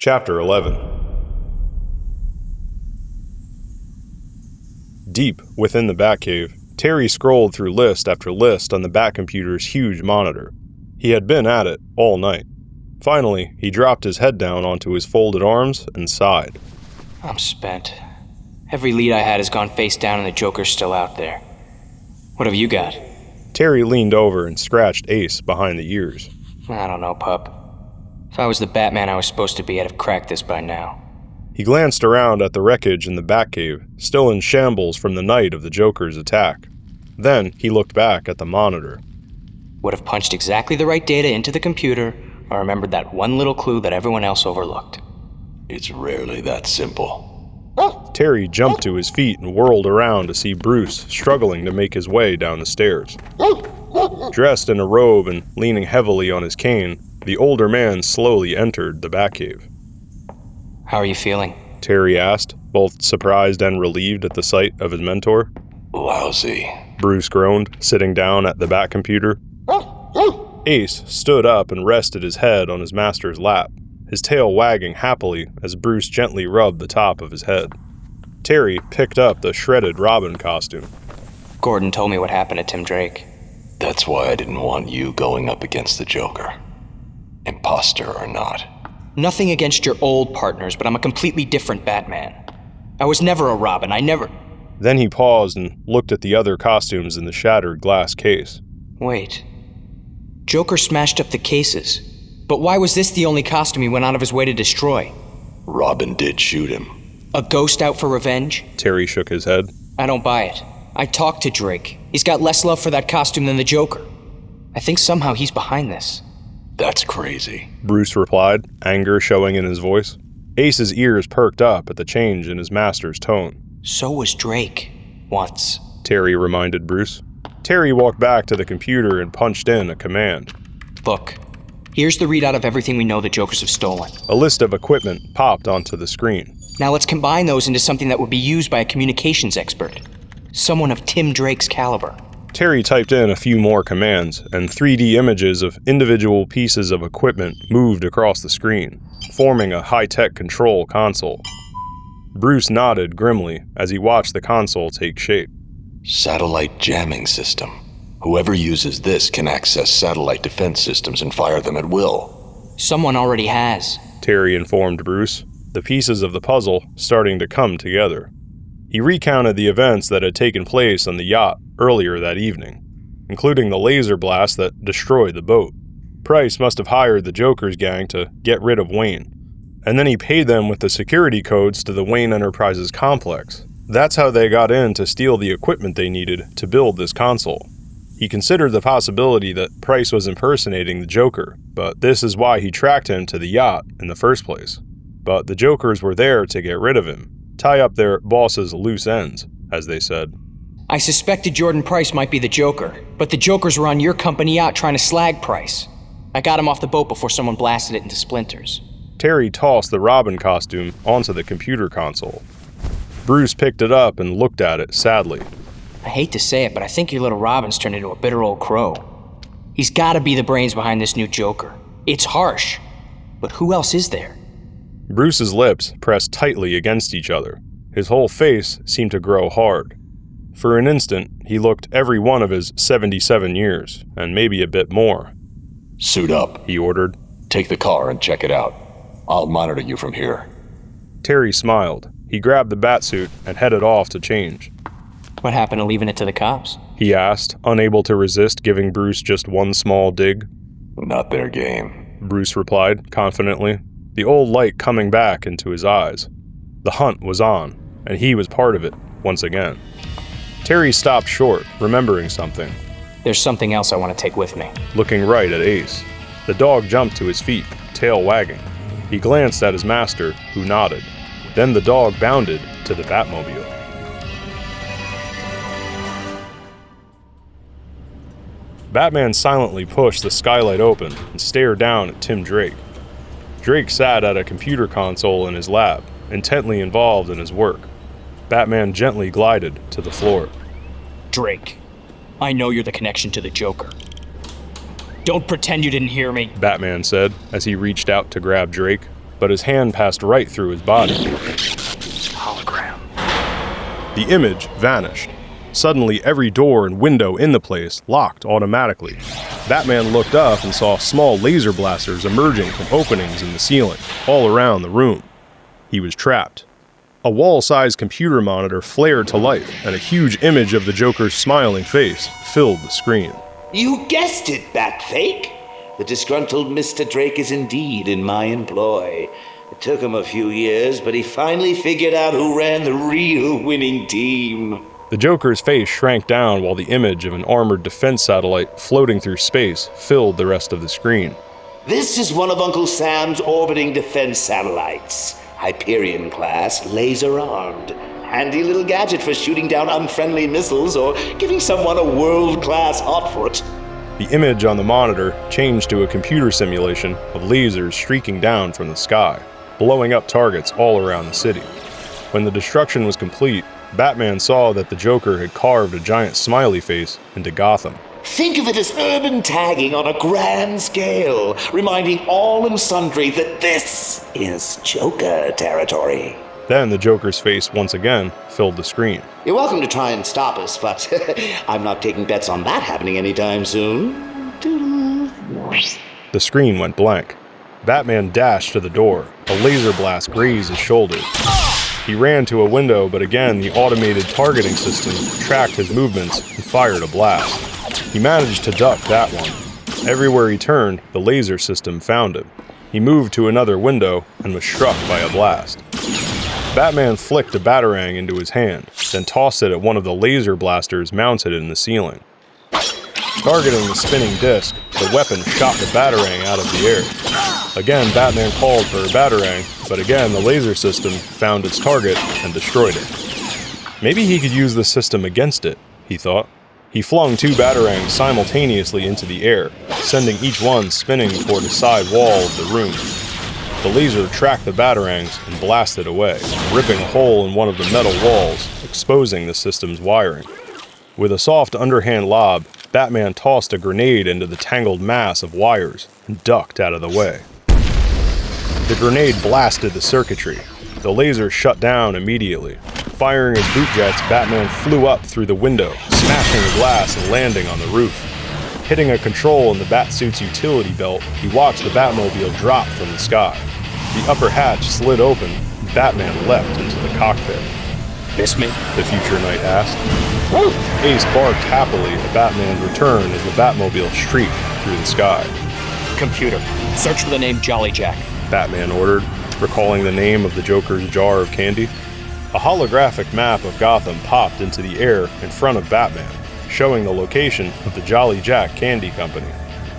Chapter 11. Deep within the Batcave, Terry scrolled through list after list on the Batcomputer's huge monitor. He had been at it all night. Finally, he dropped his head down onto his folded arms and sighed. I'm spent. Every lead I had has gone face down and the Joker's still out there. What have you got? Terry leaned over and scratched Ace behind the ears. I don't know, pup. If I was the Batman I was supposed to be, I'd have cracked this by now. He glanced around at the wreckage in the Batcave, still in shambles from the night of the Joker's attack. Then he looked back at the monitor. Would have punched exactly the right data into the computer, or remembered that one little clue that everyone else overlooked. It's rarely that simple. Terry jumped to his feet and whirled around to see Bruce struggling to make his way down the stairs. Dressed in a robe and leaning heavily on his cane, the older man slowly entered the Batcave. How are you feeling? Terry asked, both surprised and relieved at the sight of his mentor. Lousy. Bruce groaned, sitting down at the Batcomputer. Ace stood up and rested his head on his master's lap, his tail wagging happily as Bruce gently rubbed the top of his head. Terry picked up the shredded Robin costume. Gordon told me what happened to Tim Drake. That's why I didn't want you going up against the Joker. Imposter or not. Nothing against your old partners, but I'm a completely different Batman. I was never a Robin, Then he paused and looked at the other costumes in the shattered glass case. Wait. Joker smashed up the cases. But why was this the only costume he went out of his way to destroy? Robin did shoot him. A ghost out for revenge? Terry shook his head. I don't buy it. I talked to Drake. He's got less love for that costume than the Joker. I think somehow he's behind this. That's crazy, Bruce replied, anger showing in his voice. Ace's ears perked up at the change in his master's tone. So was Drake. Once. Terry reminded Bruce. Terry walked back to the computer and punched in a command. Look, here's the readout of everything we know the Jokers have stolen. A list of equipment popped onto the screen. Now let's combine those into something that would be used by a communications expert. Someone of Tim Drake's caliber. Terry typed in a few more commands, and 3D images of individual pieces of equipment moved across the screen, forming a high-tech control console. Bruce nodded grimly as he watched the console take shape. Satellite jamming system. Whoever uses this can access satellite defense systems and fire them at will. Someone already has, Terry informed Bruce, the pieces of the puzzle starting to come together. He recounted the events that had taken place on the yacht earlier that evening, including the laser blast that destroyed the boat. Price must have hired the Joker's gang to get rid of Wayne, and then he paid them with the security codes to the Wayne Enterprises complex. That's how they got in to steal the equipment they needed to build this console. He considered the possibility that Price was impersonating the Joker, but this is why he tracked him to the yacht in the first place. But the Jokers were there to get rid of him, tie up their boss's loose ends, as they said. I suspected Jordan Price might be the Joker, but the Jokers were on your company yacht trying to slag Price. I got him off the boat before someone blasted it into splinters. Terry tossed the Robin costume onto the computer console. Bruce picked it up and looked at it sadly. I hate to say it, but I think your little Robin's turned into a bitter old crow. He's gotta be the brains behind this new Joker. It's harsh, but who else is there? Bruce's lips pressed tightly against each other. His whole face seemed to grow hard. For an instant, he looked every one of his 77 years, and maybe a bit more. Suit up, he ordered. Take the car and check it out. I'll monitor you from here. Terry smiled. He grabbed the batsuit and headed off to change. What happened to leaving it to the cops? He asked, unable to resist giving Bruce just one small dig. Not their game, Bruce replied confidently, the old light coming back into his eyes. The hunt was on, and he was part of it once again. Terry stopped short, remembering something. There's something else I want to take with me. Looking right at Ace. The dog jumped to his feet, tail wagging. He glanced at his master, who nodded. Then the dog bounded to the Batmobile. Batman silently pushed the skylight open and stared down at Tim Drake. Drake sat at a computer console in his lab, intently involved in his work. Batman gently glided to the floor. Drake, I know you're the connection to the Joker. Don't pretend you didn't hear me, Batman said as he reached out to grab Drake. but his hand passed right through his body. Hologram. The image vanished. Suddenly, every door and window in the place locked automatically. Batman looked up and saw small laser blasters emerging from openings in the ceiling, all around the room. He was trapped. A wall-sized computer monitor flared to life, and a huge image of the Joker's smiling face filled the screen. You guessed it, Batfake. The disgruntled Mr. Drake is indeed in my employ. It took him a few years, but he finally figured out who ran the real winning team. The Joker's face shrank down while the image of an armored defense satellite floating through space filled the rest of the screen. This is one of Uncle Sam's orbiting defense satellites. Hyperion class, laser-armed. Handy little gadget for shooting down unfriendly missiles or giving someone a world-class hot foot. The image on the monitor changed to a computer simulation of lasers streaking down from the sky, blowing up targets all around the city. When the destruction was complete, Batman saw that the Joker had carved a giant smiley face into Gotham. Think of it as urban tagging on a grand scale, reminding all and sundry that this is Joker territory. Then the Joker's face once again filled the screen. You're welcome to try and stop us, but I'm not taking bets on that happening anytime soon. The screen went blank. Batman dashed to the door. A laser blast grazed his shoulder. He ran to a window, but again the automated targeting system tracked his movements and fired a blast. He managed to duck that one. Everywhere he turned, the laser system found him. He moved to another window and was struck by a blast. Batman flicked a batarang into his hand, then tossed it at one of the laser blasters mounted in the ceiling. Targeting the spinning disc, the weapon shot the batarang out of the air. Again, Batman called for a batarang, but again the laser system found its target and destroyed it. Maybe he could use the system against it, he thought. He flung 2 batarangs simultaneously into the air, sending each one spinning toward the side wall of the room. The laser tracked the batarangs and blasted away, ripping a hole in one of the metal walls, exposing the system's wiring. With a soft underhand lob, Batman tossed a grenade into the tangled mass of wires and ducked out of the way. The grenade blasted the circuitry. The laser shut down immediately. Firing his boot jets, Batman flew up through the window, smashing the glass and landing on the roof. Hitting a control in the Batsuit's utility belt, he watched the Batmobile drop from the sky. The upper hatch slid open, and Batman leapt into the cockpit. Miss me? The future knight asked. Ace barked happily at Batman's return as the Batmobile shrieked through the sky. Computer, search for the name Jolly Jack. Batman ordered, recalling the name of the Joker's jar of candy. A holographic map of Gotham popped into the air in front of Batman, showing the location of the Jolly Jack Candy Company.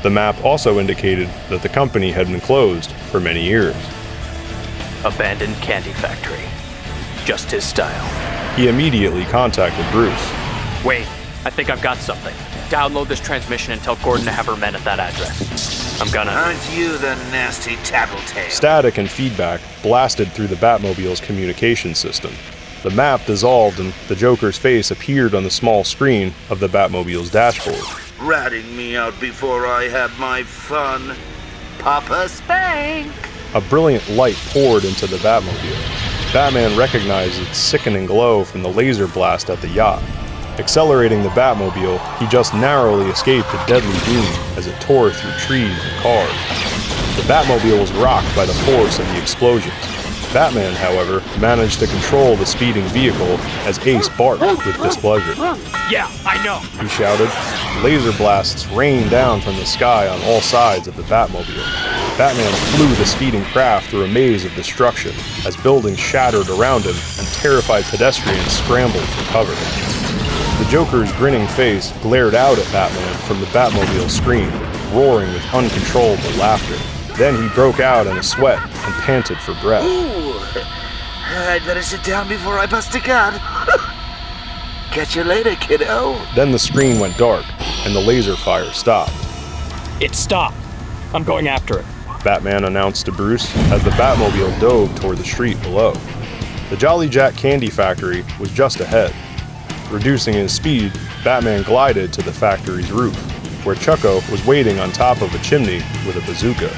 The map also indicated that the company had been closed for many years. Abandoned candy factory. Just his style. He immediately contacted Bruce. Wait, I think I've got something. Download this transmission and tell Gordon to have her men at that address. I'm gonna... Aren't you the nasty tattletale? Static and feedback blasted through the Batmobile's communication system. The map dissolved and the Joker's face appeared on the small screen of the Batmobile's dashboard. Ratting me out before I had my fun. Papa Spank! A brilliant light poured into the Batmobile. Batman recognized its sickening glow from the laser blast at the yacht. Accelerating the Batmobile, he just narrowly escaped a deadly beam as it tore through trees and cars. The Batmobile was rocked by the force of the explosions. Batman, however, managed to control the speeding vehicle as Ace barked with displeasure. Yeah, I know! He shouted. Laser blasts rained down from the sky on all sides of the Batmobile. Batman flew the speeding craft through a maze of destruction as buildings shattered around him and terrified pedestrians scrambled for cover. The Joker's grinning face glared out at Batman from the Batmobile screen, roaring with uncontrollable laughter. Then he broke out in a sweat and panted for breath. Ooh, I'd better sit down before I bust a gut. Catch you later, kiddo. Then the screen went dark, and the laser fire stopped. It stopped. I'm going after it. Batman announced to Bruce as the Batmobile dove toward the street below. The Jolly Jack Candy Factory was just ahead. Reducing his speed, Batman glided to the factory's roof, where Chucko was waiting on top of a chimney with a bazooka.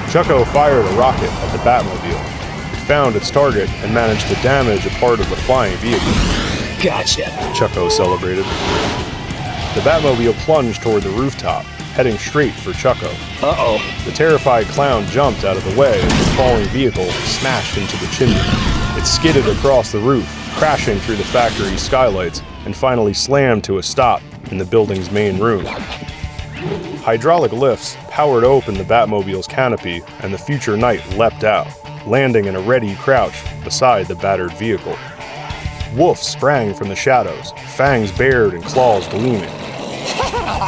Chucko fired a rocket at the Batmobile. It found its target and managed to damage a part of the flying vehicle. Gotcha. Chucko celebrated. The Batmobile plunged toward the rooftop, heading straight for Chucko. Uh-oh. The terrified clown jumped out of the way as the falling vehicle smashed into the chimney. It skidded across the roof, crashing through the factory's skylights, and finally slammed to a stop in the building's main room. Hydraulic lifts powered open the Batmobile's canopy, and the future knight leapt out, landing in a ready crouch beside the battered vehicle. Wolf sprang from the shadows, fangs bared and claws gleaming.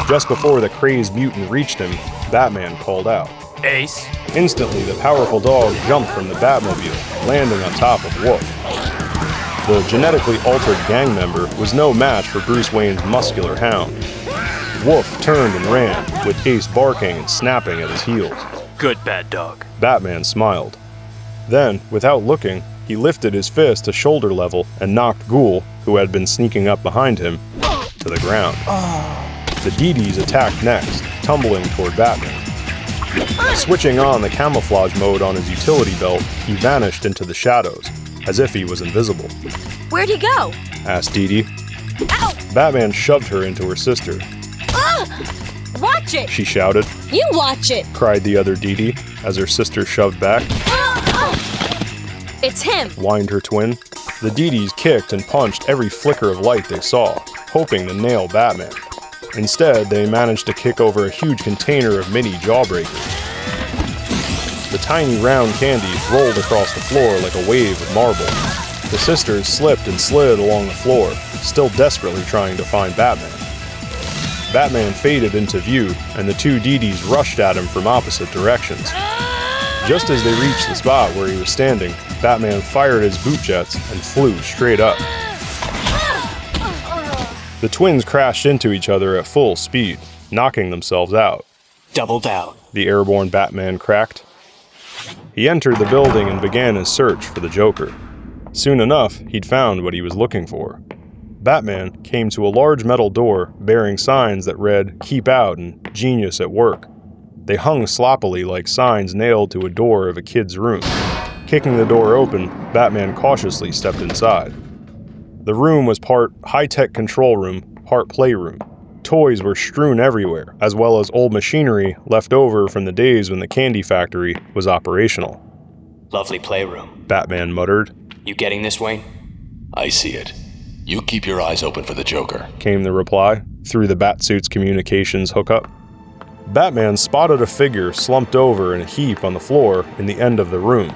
Just before the crazed mutant reached him, Batman called out. Ace. Instantly, the powerful dog jumped from the Batmobile, landing on top of Wolf. The genetically altered gang member was no match for Bruce Wayne's muscular hound. Wolf turned and ran, with Ace barking and snapping at his heels. Good bad dog. Batman smiled. Then, without looking, he lifted his fist to shoulder level and knocked Ghoul, who had been sneaking up behind him, to the ground. The DDs attacked next, tumbling toward Batman. Switching on the camouflage mode on his utility belt, he vanished into the shadows, as if he was invisible. Where'd he go? Asked Dee Dee. Ow! Batman shoved her into her sister. Watch it! She shouted. You watch it! Cried the other Dee Dee, as her sister shoved back. It's him! Whined her twin. The DDs kicked and punched every flicker of light they saw, hoping to nail Batman. Instead, they managed to kick over a huge container of mini jawbreakers. The tiny round candy rolled across the floor like a wave of marble. The sisters slipped and slid along the floor, still desperately trying to find Batman. Batman faded into view, and the two DDs rushed at him from opposite directions. Just as they reached the spot where he was standing, Batman fired his boot jets and flew straight up. The twins crashed into each other at full speed, knocking themselves out. Doubled out. The airborne Batman cracked. He entered the building and began his search for the Joker. Soon enough, he'd found what he was looking for. Batman came to a large metal door bearing signs that read, "Keep Out" and "Genius at Work." They hung sloppily like signs nailed to a door of a kid's room. Kicking the door open, Batman cautiously stepped inside. The room was part high-tech control room, part playroom. Toys were strewn everywhere, as well as old machinery left over from the days when the candy factory was operational. Lovely playroom. Batman muttered. You getting this, Wayne? I see it. You keep your eyes open for the Joker. Came the reply, through the Batsuit's communications hookup. Batman spotted a figure slumped over in a heap on the floor in the end of the room,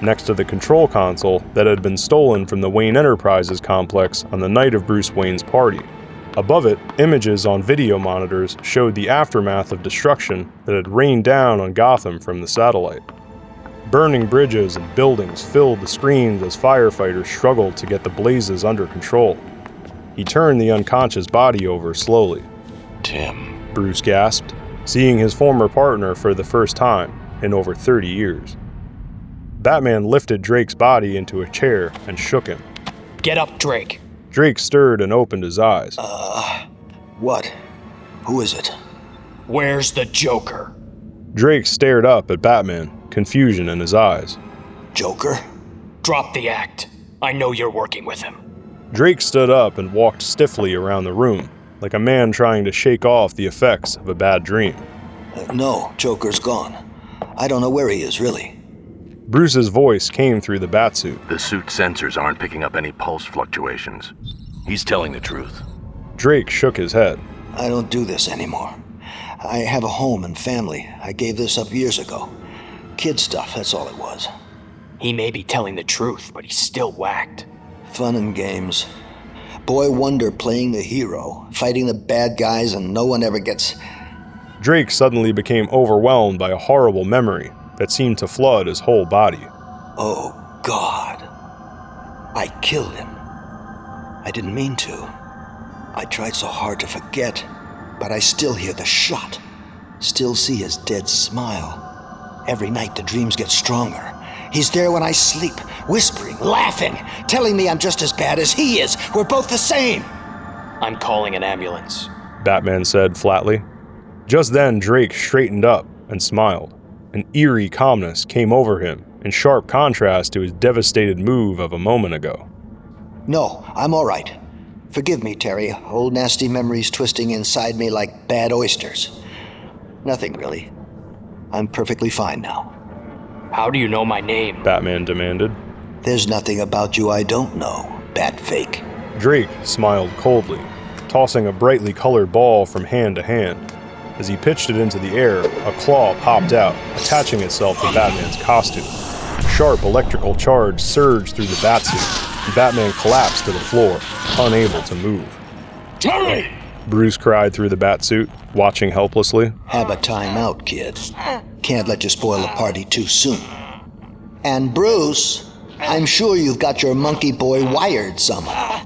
next to the control console that had been stolen from the Wayne Enterprises complex on the night of Bruce Wayne's party. Above it, images on video monitors showed the aftermath of destruction that had rained down on Gotham from the satellite. Burning bridges and buildings filled the screens as firefighters struggled to get the blazes under control. He turned the unconscious body over slowly. Tim. Bruce gasped, seeing his former partner for the first time in over 30 years. Batman lifted Drake's body into a chair and shook him. Get up, Drake. Drake stirred and opened his eyes. What? Who is it? Where's the Joker? Drake stared up at Batman, confusion in his eyes. Joker? Drop the act. I know you're working with him. Drake stood up and walked stiffly around the room, like a man trying to shake off the effects of a bad dream. No, Joker's gone. I don't know where he is, really. Bruce's voice came through the Batsuit. The suit sensors aren't picking up any pulse fluctuations. He's telling the truth. Drake shook his head. I don't do this anymore. I have a home and family. I gave this up years ago. Kid stuff, that's all it was. He may be telling the truth, but he's still whacked. Fun and games. Boy wonder playing the hero, fighting the bad guys, and no one ever gets... Drake suddenly became overwhelmed by a horrible memory that seemed to flood his whole body. Oh, God. I killed him. I didn't mean to. I tried so hard to forget, but I still hear the shot. Still see his dead smile. Every night the dreams get stronger. He's there when I sleep, whispering, laughing, telling me I'm just as bad as he is. We're both the same. I'm calling an ambulance. Batman said flatly. Just then, Drake straightened up and smiled. An eerie calmness came over him, in sharp contrast to his devastated move of a moment ago. No, I'm all right. Forgive me, Terry. Old nasty memories twisting inside me like bad oysters. Nothing really. I'm perfectly fine now. How do you know my name? Batman demanded. There's nothing about you I don't know, Batfake. Drake smiled coldly, tossing a brightly colored ball from hand to hand. As he pitched it into the air, a claw popped out, attaching itself to Batman's costume. A sharp electrical charge surged through the batsuit, and Batman collapsed to the floor, unable to move. Terry! Bruce cried through the batsuit, watching helplessly. Have a timeout, kid. Can't let you spoil the party too soon. And Bruce, I'm sure you've got your monkey boy wired somehow.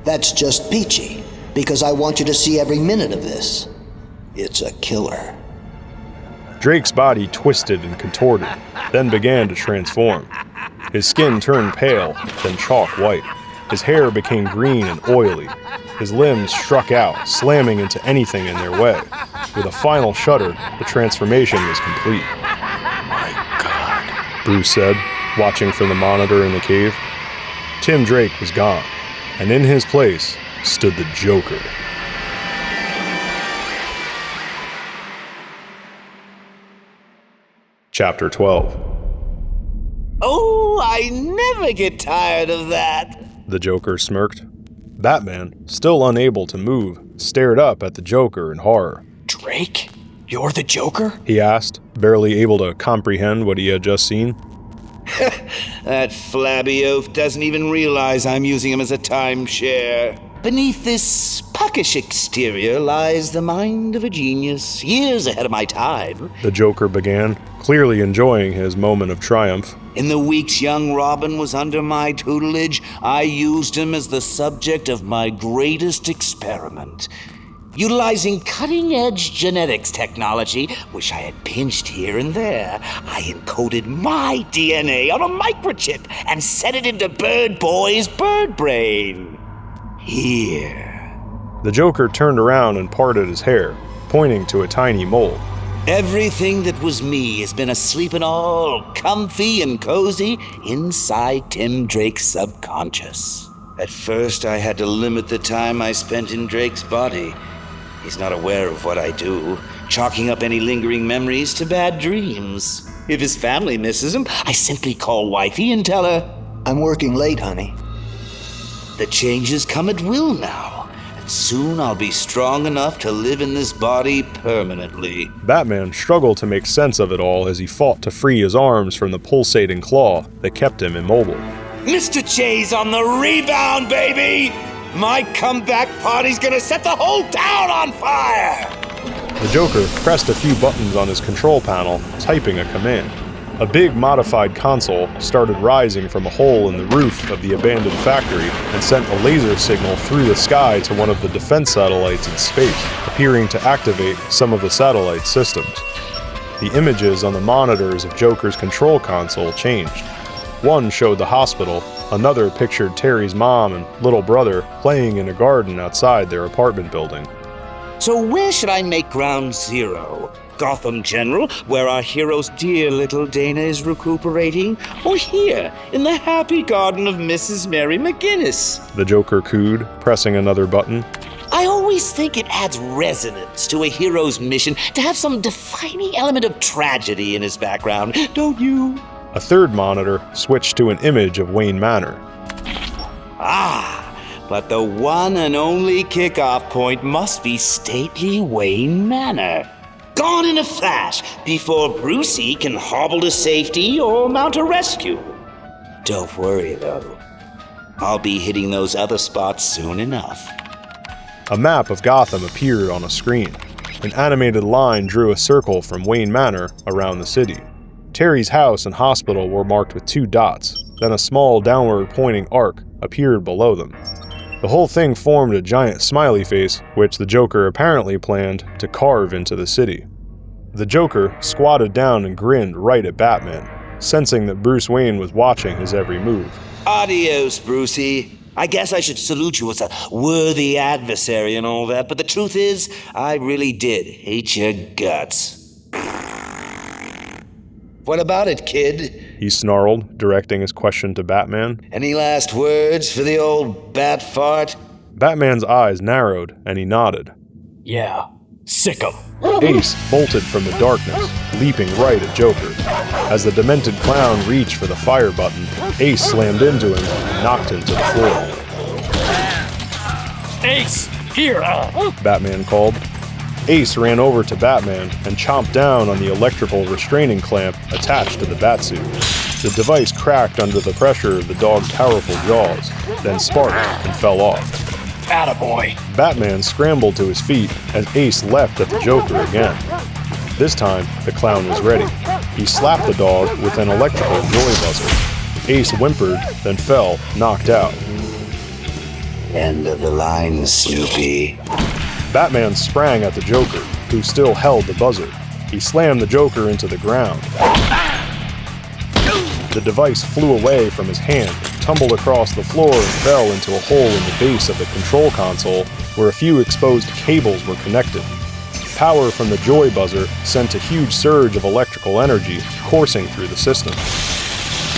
That's just peachy, because I want you to see every minute of this. It's a killer. Drake's body twisted and contorted, then began to transform. His skin turned pale, then chalk white. His hair became green and oily. His limbs struck out, slamming into anything in their way. With a final shudder, the transformation was complete. My God, Bruce said, watching from the monitor in the cave. Tim Drake was gone, and in his place stood the Joker. Chapter 12. Oh, I never get tired of that. The Joker smirked. Batman, still unable to move, stared up at the Joker in horror. Drake? You're the Joker? He asked, barely able to comprehend what he had just seen. That flabby oaf doesn't even realize I'm using him as a timeshare. Beneath this puckish exterior lies the mind of a genius, years ahead of my time. The Joker began, clearly enjoying his moment of triumph. In the weeks young Robin was under my tutelage, I used him as the subject of my greatest experiment. Utilizing cutting-edge genetics technology, which I had pinched here and there, I encoded my DNA on a microchip and set it into Bird Boy's bird brain. Here. The Joker turned around and parted his hair, pointing to a tiny mole. Everything that was me has been asleep and all comfy and cozy inside Tim Drake's subconscious. At first, I had to limit the time I spent in Drake's body. He's not aware of what I do, chalking up any lingering memories to bad dreams. If his family misses him, I simply call wifey and tell her, I'm working late, honey. the changes come at will now. And soon I'll be strong enough to live in this body permanently. Batman struggled to make sense of it all as he fought to free his arms from the pulsating claw that kept him immobile. Mr. Che's on the rebound, baby! My comeback party's gonna set the whole town on fire! The Joker pressed a few buttons on his control panel, typing a command. A big modified console started rising from a hole in the roof of the abandoned factory and sent a laser signal through the sky to one of the defense satellites in space, appearing to activate some of the satellite systems. The images on the monitors of Joker's control console changed. One showed the hospital, another pictured Terry's mom and little brother playing in a garden outside their apartment building. So where should I make ground zero? Gotham General, where our hero's dear little Dana is recuperating? Or here, in the happy garden of Mrs. Mary McGinnis? The Joker cooed, pressing another button. I always think it adds resonance to a hero's mission to have some defining element of tragedy in his background, don't you? A third monitor switched to an image of Wayne Manor. But the one and only kickoff point must be stately Wayne Manor. Gone in a flash before Brucey can hobble to safety or mount a rescue. Don't worry, though. I'll be hitting those other spots soon enough. A map of Gotham appeared on a screen. An animated line drew a circle from Wayne Manor around the city. Terry's house and hospital were marked with 2 dots, then a small downward-pointing arc appeared below them. The whole thing formed a giant smiley face, which the Joker apparently planned to carve into the city. The Joker squatted down and grinned right at Batman, sensing that Bruce Wayne was watching his every move. Adios, Brucey. I guess I should salute you as a worthy adversary and all that, but the truth is, I really did hate your guts. What about it, kid? He snarled, directing his question to Batman. Any last words for the old bat fart? Batman's eyes narrowed, and he nodded. Yeah, sick 'em. Ace bolted from the darkness, leaping right at Joker. As the demented clown reached for the fire button, Ace slammed into him and knocked him to the floor. Ace, here! Batman called. Ace ran over to Batman and chomped down on the electrical restraining clamp attached to the batsuit. The device cracked under the pressure of the dog's powerful jaws, then sparked and fell off. Attaboy. Batman scrambled to his feet as Ace leapt at the Joker again. This time, the clown was ready. He slapped the dog with an electrical joy buzzer. Ace whimpered, then fell, knocked out. End of the line, Snoopy. Batman sprang at the Joker, who still held the buzzer. He slammed the Joker into the ground. The device flew away from his hand, tumbled across the floor, and fell into a hole in the base of the control console where a few exposed cables were connected. Power from the joy buzzer sent a huge surge of electrical energy coursing through the system.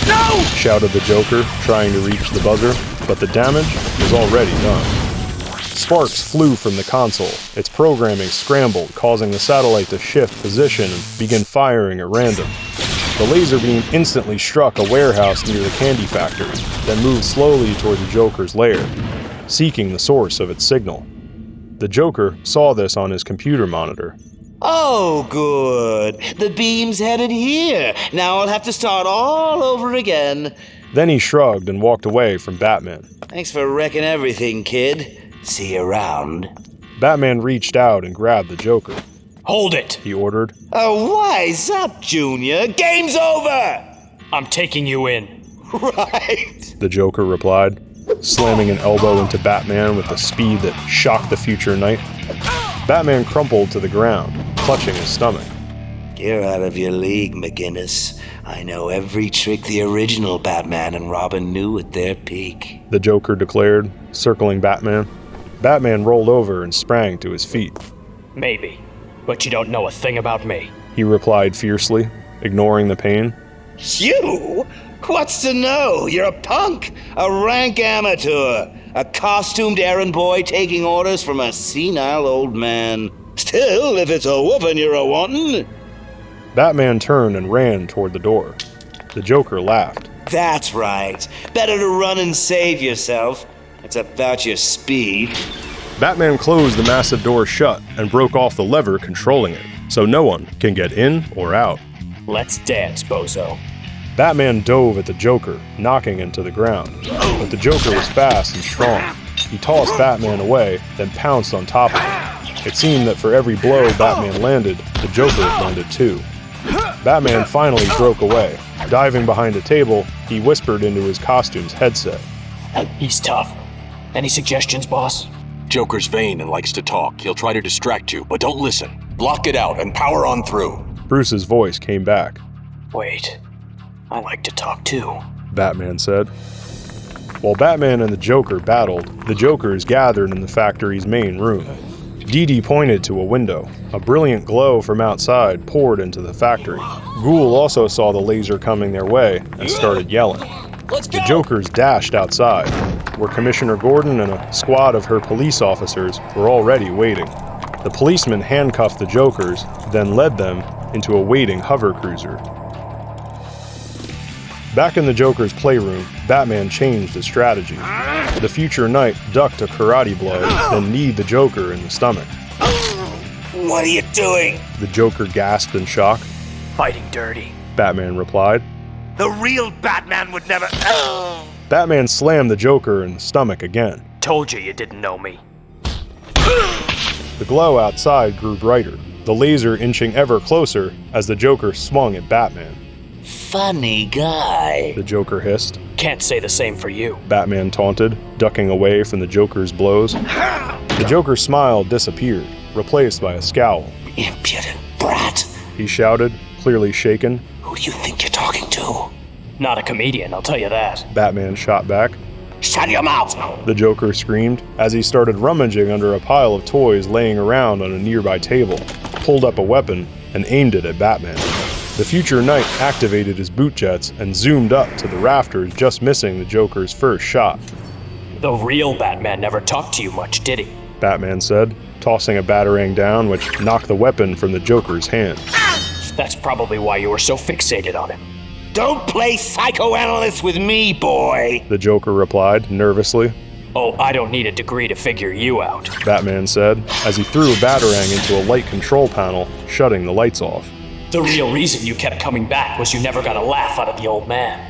"No!" shouted the Joker, trying to reach the buzzer, but the damage was already done. Sparks flew from the console. Its programming scrambled, causing the satellite to shift position and begin firing at random. The laser beam instantly struck a warehouse near the candy factory, then moved slowly toward the Joker's lair, seeking the source of its signal. The Joker saw this on his computer monitor. Oh, good. The beam's headed here. Now I'll have to start all over again. Then he shrugged and walked away from Batman. Thanks for wrecking everything, kid. See you around. Batman reached out and grabbed the Joker. Hold it! He ordered. Oh, wise up, Junior. Game's over! I'm taking you in. Right. The Joker replied, slamming an elbow into Batman with the speed that shocked the future knight. Batman crumpled to the ground, clutching his stomach. You're out of your league, McGinnis. I know every trick the original Batman and Robin knew at their peak. The Joker declared, circling Batman. Batman rolled over and sprang to his feet. Maybe, but you don't know a thing about me. He replied fiercely, ignoring the pain. You? What's to know? You're a punk, a rank amateur, a costumed errand boy taking orders from a senile old man. Still, if it's a whoopin' you're a wantin'. Batman turned and ran toward the door. The Joker laughed. That's right. Better to run and save yourself. It's about your speed. Batman closed the massive door shut and broke off the lever controlling it, so no one can get in or out. Let's dance, bozo. Batman dove at the Joker, knocking him to the ground. But the Joker was fast and strong. He tossed Batman away, then pounced on top of him. It seemed that for every blow Batman landed, the Joker landed too. Batman finally broke away. Diving behind a table, he whispered into his costume's headset. He's tough. Any suggestions, boss? Joker's vain and likes to talk. He'll try to distract you, but don't listen. Block it out and power on through. Bruce's voice came back. Wait, I like to talk too, Batman said. While Batman and the Joker battled, the Jokers gathered in the factory's main room. Dee Dee pointed to a window. A brilliant glow from outside poured into the factory. Ghoul also saw the laser coming their way and started yelling. The Jokers dashed outside, where Commissioner Gordon and a squad of her police officers were already waiting. The policemen handcuffed the Jokers, then led them into a waiting hover cruiser. Back in the Joker's playroom, Batman changed his strategy. The future knight ducked a karate blow, then kneed the Joker in the stomach. What are you doing? The Joker gasped in shock. Fighting dirty. Batman replied. The real Batman would never... Batman slammed the Joker in the stomach again. Told you didn't know me. The glow outside grew brighter, the laser inching ever closer as the Joker swung at Batman. Funny guy. The Joker hissed. Can't say the same for you. Batman taunted, ducking away from the Joker's blows. The Joker's smile disappeared, replaced by a scowl. Impudent brat. He shouted, clearly shaken. Who do you think you're talking to? Not a comedian, I'll tell you that. Batman shot back. Shut your mouth! The Joker screamed as he started rummaging under a pile of toys laying around on a nearby table, pulled up a weapon, and aimed it at Batman. The future Knight activated his boot jets and zoomed up to the rafters, just missing the Joker's first shot. The real Batman never talked to you much, did he? Batman said, tossing a batarang down, which knocked the weapon from the Joker's hand. That's probably why you were so fixated on him. Don't play psychoanalyst with me, boy! The Joker replied, nervously. Oh, I don't need a degree to figure you out. Batman said, as he threw a batarang into a light control panel, shutting the lights off. The real reason you kept coming back was you never got a laugh out of the old man.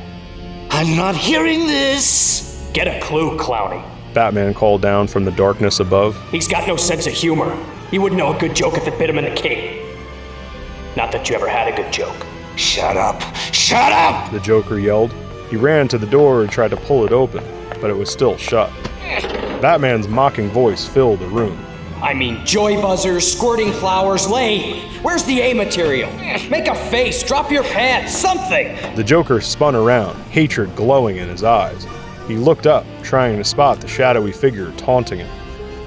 I'm not hearing this! Get a clue, Clowny. Batman called down from the darkness above. He's got no sense of humor. He wouldn't know a good joke if it bit him in the cape. Not that you ever had a good joke. Shut up! Shut up! The Joker yelled. He ran to the door and tried to pull it open, but it was still shut. Batman's mocking voice filled the room. I mean, joy buzzers, squirting flowers, lay. Where's the A material? Make a face, drop your pants, something. The Joker spun around, hatred glowing in his eyes. He looked up, trying to spot the shadowy figure taunting him.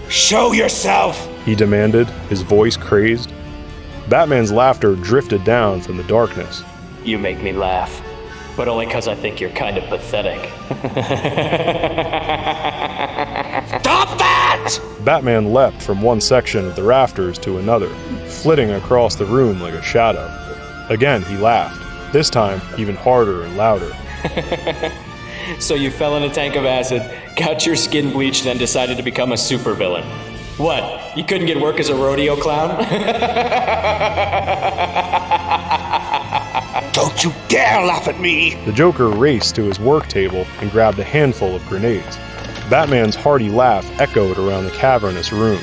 Show yourself! He demanded, his voice crazed. Batman's laughter drifted down from the darkness. You make me laugh, but only because I think you're kind of pathetic. Stop that! Batman leapt from one section of the rafters to another, flitting across the room like a shadow. Again, he laughed, this time even harder and louder. So you fell in a tank of acid, got your skin bleached, then decided to become a supervillain. What? You couldn't get work as a rodeo clown? Don't you dare laugh at me! The Joker raced to his work table and grabbed a handful of grenades. Batman's hearty laugh echoed around the cavernous room.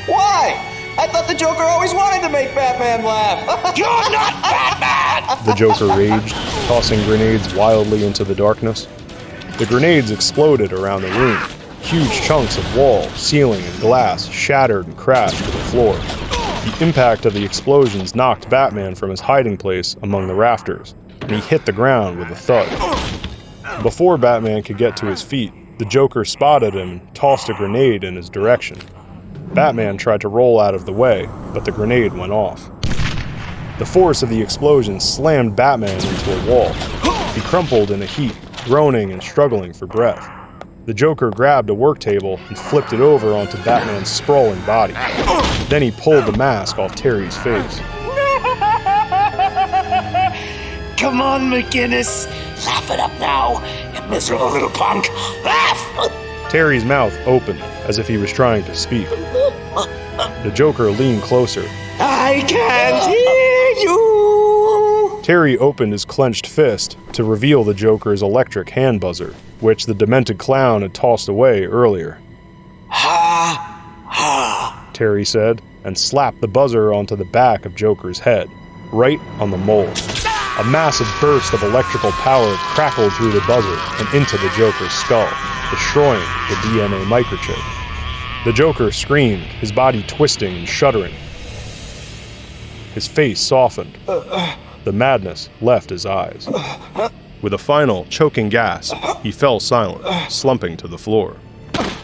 Why? I thought the Joker always wanted to make Batman laugh. You're not Batman! The Joker raged, tossing grenades wildly into the darkness. The grenades exploded around the room. Huge chunks of wall, ceiling, and glass shattered and crashed to the floor. The impact of the explosions knocked Batman from his hiding place among the rafters, and he hit the ground with a thud. Before Batman could get to his feet, the Joker spotted him and tossed a grenade in his direction. Batman tried to roll out of the way, but the grenade went off. The force of the explosion slammed Batman into a wall. He crumpled in a heap, groaning and struggling for breath. The Joker grabbed a work table and flipped it over onto Batman's sprawling body. Then he pulled the mask off Terry's face. Come on, McGinnis! Laugh it up now, you miserable little punk! Laugh! Terry's mouth opened, as if he was trying to speak. The Joker leaned closer. I can't hear you! Terry opened his clenched fist to reveal the Joker's electric hand buzzer, which the demented clown had tossed away earlier. Ha! Ha! Terry said, and slapped the buzzer onto the back of Joker's head, right on the mole. A massive burst of electrical power crackled through the buzzer and into the Joker's skull, destroying the DNA microchip. The Joker screamed, his body twisting and shuddering. His face softened. The madness left his eyes. With a final, choking gasp, he fell silent, slumping to the floor.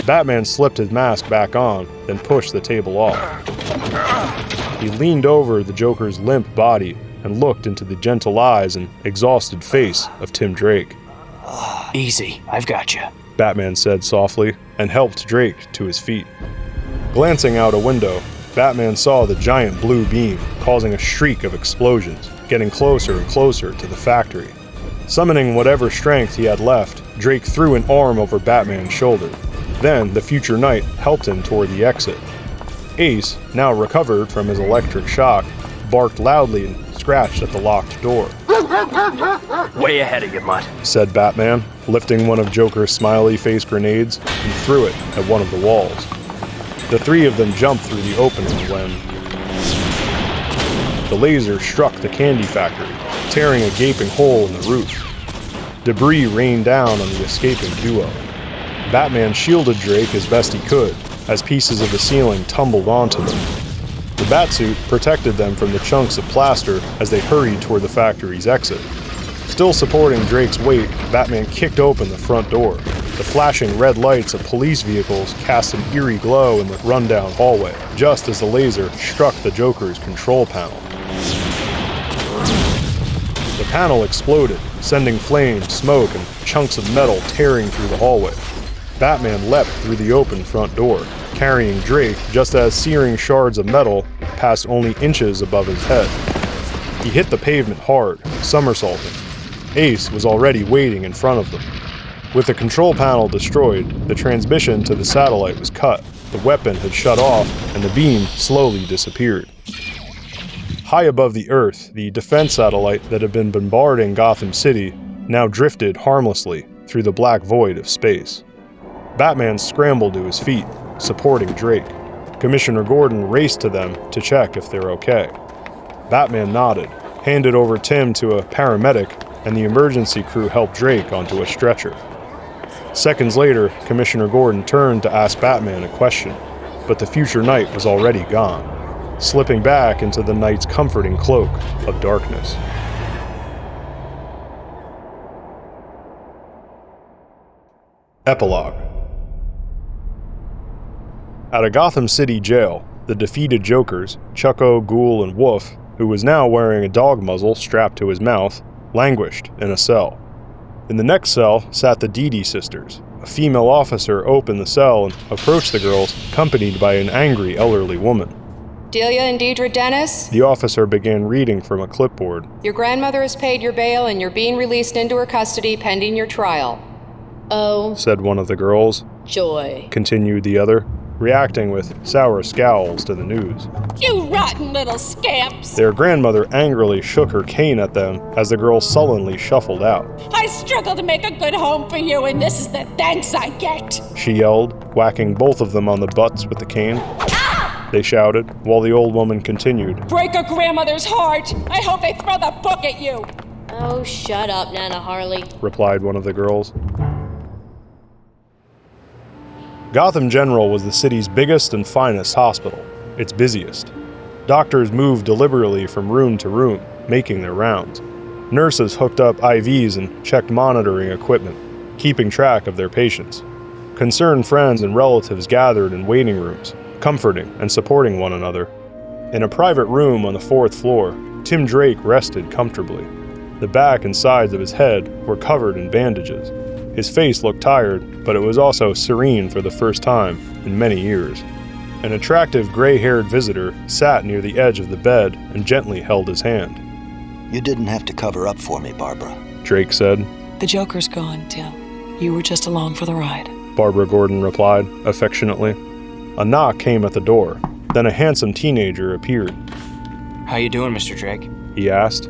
Batman slipped his mask back on, then pushed the table off. He leaned over the Joker's limp body and looked into the gentle eyes and exhausted face of Tim Drake. Easy, I've got you. Batman said softly, and helped Drake to his feet. Glancing out a window, Batman saw the giant blue beam, causing a shriek of explosions, getting closer and closer to the factory. Summoning whatever strength he had left, Drake threw an arm over Batman's shoulder. Then, the future Knight helped him toward the exit. Ace, now recovered from his electric shock, barked loudly and scratched at the locked door. Way ahead of you, mutt, said Batman, lifting one of Joker's smiley face grenades and threw it at one of the walls. The three of them jumped through the opening when the laser struck the candy factory, tearing a gaping hole in the roof. Debris rained down on the escaping duo. Batman shielded Drake as best he could, as pieces of the ceiling tumbled onto them. The Batsuit protected them from the chunks of plaster as they hurried toward the factory's exit. Still supporting Drake's weight, Batman kicked open the front door. The flashing red lights of police vehicles cast an eerie glow in the rundown hallway, just as the laser struck the Joker's control panel. The panel exploded, sending flames, smoke, and chunks of metal tearing through the hallway. Batman leapt through the open front door, carrying Drake just as searing shards of metal passed only inches above his head. He hit the pavement hard, somersaulting. Ace was already waiting in front of them. With the control panel destroyed, the transmission to the satellite was cut, the weapon had shut off, and the beam slowly disappeared. High above the Earth, the defense satellite that had been bombarding Gotham City now drifted harmlessly through the black void of space. Batman scrambled to his feet, supporting Drake. Commissioner Gordon raced to them to check if they're okay. Batman nodded, handed over Tim to a paramedic, and the emergency crew helped Drake onto a stretcher. Seconds later, Commissioner Gordon turned to ask Batman a question, but the future night was already gone, slipping back into the night's comforting cloak of darkness. Epilogue. At a Gotham City jail, the defeated Jokers, Chucko, Ghoul, and Wolf, who was now wearing a dog muzzle strapped to his mouth, languished in a cell. In the next cell sat the Didi sisters. A female officer opened the cell and approached the girls, accompanied by an angry elderly woman. Delia and Deidre Dennis? The officer began reading from a clipboard. Your grandmother has paid your bail and you're being released into her custody pending your trial. Oh, Said one of the girls. joy. Continued the other, reacting with sour scowls to the news. You rotten little scamps! Their grandmother angrily shook her cane at them as the girls sullenly shuffled out. I struggled to make a good home for you, and this is the thanks I get! She yelled, whacking both of them on the butts with the cane. They shouted, while the old woman continued. Break a grandmother's heart! I hope they throw the book at you! Oh, shut up, Nana Harley. Replied one of the girls. Gotham General was the city's biggest and finest hospital, its busiest. Doctors moved deliberately from room to room, making their rounds. Nurses hooked up IVs and checked monitoring equipment, keeping track of their patients. Concerned friends and relatives gathered in waiting rooms, comforting and supporting one another. In a private room on the 4th floor, Tim Drake rested comfortably. The back and sides of his head were covered in bandages. His face looked tired, but it was also serene for the first time in many years. An attractive gray-haired visitor sat near the edge of the bed and gently held his hand. You didn't have to cover up for me, Barbara. Drake said. The Joker's gone, Tim. You were just along for the ride. Barbara Gordon replied, affectionately. A knock came at the door. Then a handsome teenager appeared. How you doing, Mr. Drake? He asked.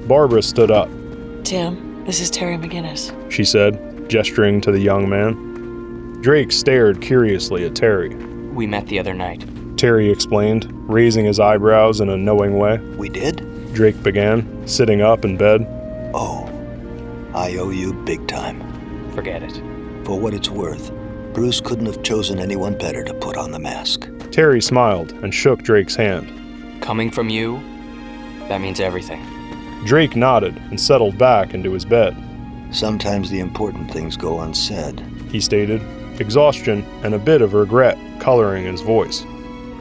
Barbara stood up. Tim, this is Terry McGinnis. She said, gesturing to the young man. Drake stared curiously at Terry. We met the other night. Terry explained, raising his eyebrows in a knowing way. We did? Drake began, sitting up in bed. Oh, I owe you big time. Forget it. For what it's worth, Bruce couldn't have chosen anyone better to put on the mask. Terry smiled and shook Drake's hand. Coming from you, that means everything. Drake nodded and settled back into his bed. Sometimes the important things go unsaid, he stated, exhaustion and a bit of regret coloring his voice.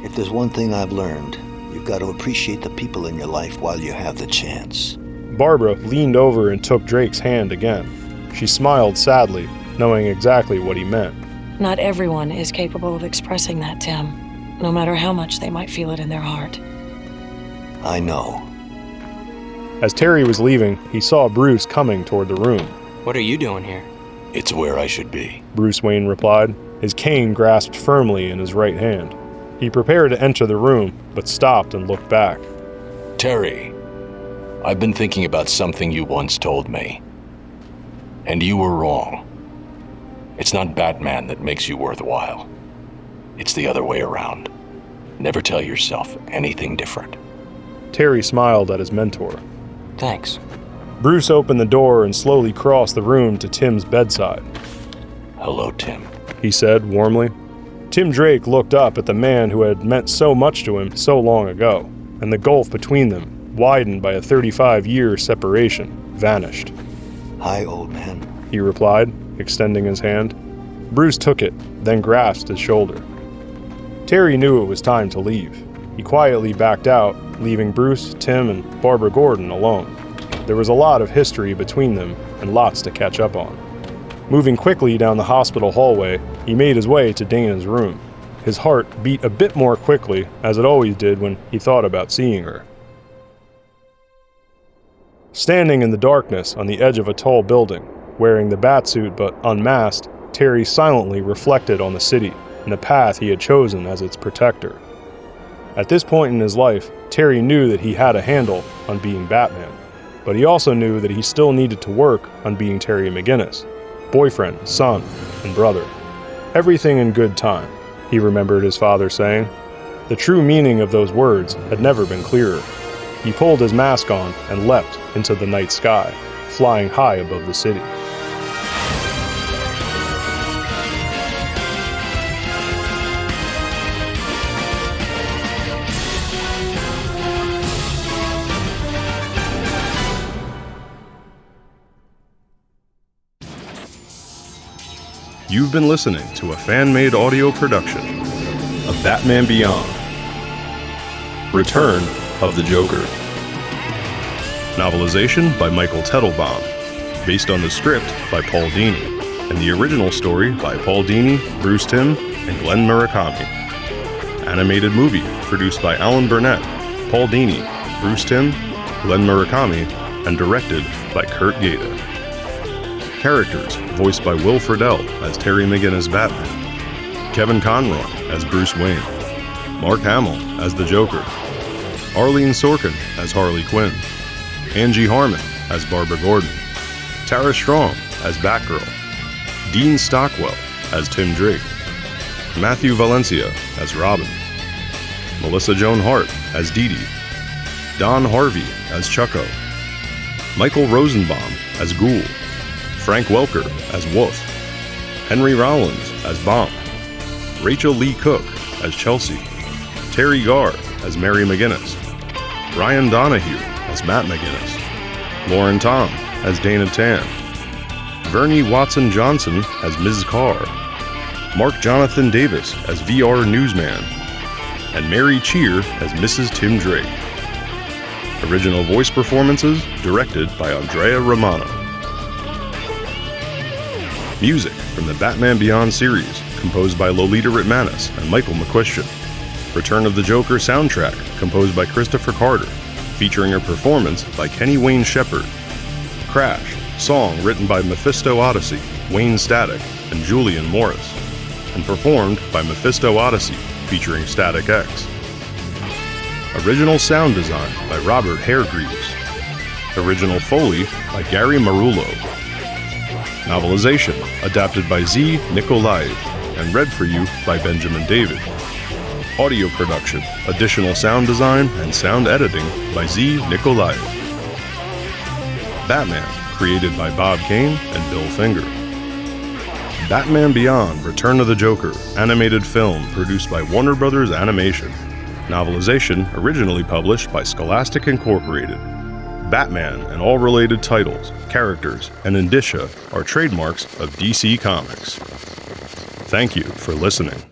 If there's one thing I've learned, you've got to appreciate the people in your life while you have the chance. Barbara leaned over and took Drake's hand again. She smiled sadly, knowing exactly what he meant. Not everyone is capable of expressing that, Tim, no matter how much they might feel it in their heart. I know. As Terry was leaving, he saw Bruce coming toward the room. What are you doing here? It's where I should be. Bruce Wayne replied, his cane grasped firmly in his right hand. He prepared to enter the room, but stopped and looked back. Terry, I've been thinking about something you once told me. And you were wrong. It's not Batman that makes you worthwhile. It's the other way around. Never tell yourself anything different. Terry smiled at his mentor. Thanks. Bruce opened the door and slowly crossed the room to Tim's bedside. Hello, Tim, he said warmly. Tim Drake looked up at the man who had meant so much to him so long ago, and the gulf between them, widened by a 35-year separation, vanished. Hi, old man, he replied, extending his hand. Bruce took it, then grasped his shoulder. Terry knew it was time to leave. He quietly backed out, leaving Bruce, Tim, and Barbara Gordon alone. There was a lot of history between them and lots to catch up on. Moving quickly down the hospital hallway, he made his way to Dana's room. His heart beat a bit more quickly, as it always did when he thought about seeing her. Standing in the darkness on the edge of a tall building, wearing the batsuit but unmasked, Terry silently reflected on the city and the path he had chosen as its protector. At this point in his life, Terry knew that he had a handle on being Batman, but he also knew that he still needed to work on being Terry McGinnis, boyfriend, son, and brother. Everything in good time, he remembered his father saying. The true meaning of those words had never been clearer. He pulled his mask on and leapt into the night sky, flying high above the city. You've been listening to a fan-made audio production of Batman Beyond: Return of the Joker. Novelization by Michael Tettelbaum, based on the script by Paul Dini, and the original story by Paul Dini, Bruce Timm, and Glenn Murakami. Animated movie produced by Alan Burnett, Paul Dini, Bruce Timm, Glenn Murakami, and directed by Kurt Gaeta. Characters voiced by Will Friedle as Terry McGinnis Batman, Kevin Conroy as Bruce Wayne, Mark Hamill as the Joker, Arlene Sorkin as Harley Quinn, Angie Harmon as Barbara Gordon, Tara Strong as Batgirl, Dean Stockwell as Tim Drake, Matthew Valencia as Robin, Melissa Joan Hart as Dee Dee, Don Harvey as Chucko, Michael Rosenbaum as Ghoul, Frank Welker as Wolf, Henry Rollins as Bonk, Rachel Lee Cook as Chelsea, Terry Garr as Mary McGinnis, Ryan Donahue as Matt McGinnis, Lauren Tom as Dana Tan, Vernie Watson Johnson as Ms. Carr, Mark Jonathan Davis as VR Newsman, and Mary Cheer as Mrs. Tim Drake. Original voice performances directed by Andrea Romano. Music from the Batman Beyond series, composed by Lolita Ritmanis and Michael McQuistion. Return of the Joker soundtrack, composed by Christopher Carter, featuring a performance by Kenny Wayne Shepherd. Crash, song written by Mephisto Odyssey, Wayne Static, and Julian Morris, and performed by Mephisto Odyssey, featuring Static X. Original sound design by Robert Hargreaves. Original Foley by Gary Marullo. Novelization adapted by Z. Nikolaev and read for you by Benjamin David. Audio production, additional sound design, and sound editing by Z. Nikolaev. Batman, created by Bob Kane and Bill Finger. Batman Beyond: Return of the Joker, animated film produced by Warner Brothers Animation. Novelization originally published by Scholastic Incorporated. Batman and all related titles, characters, and indicia are trademarks of DC Comics. Thank you for listening.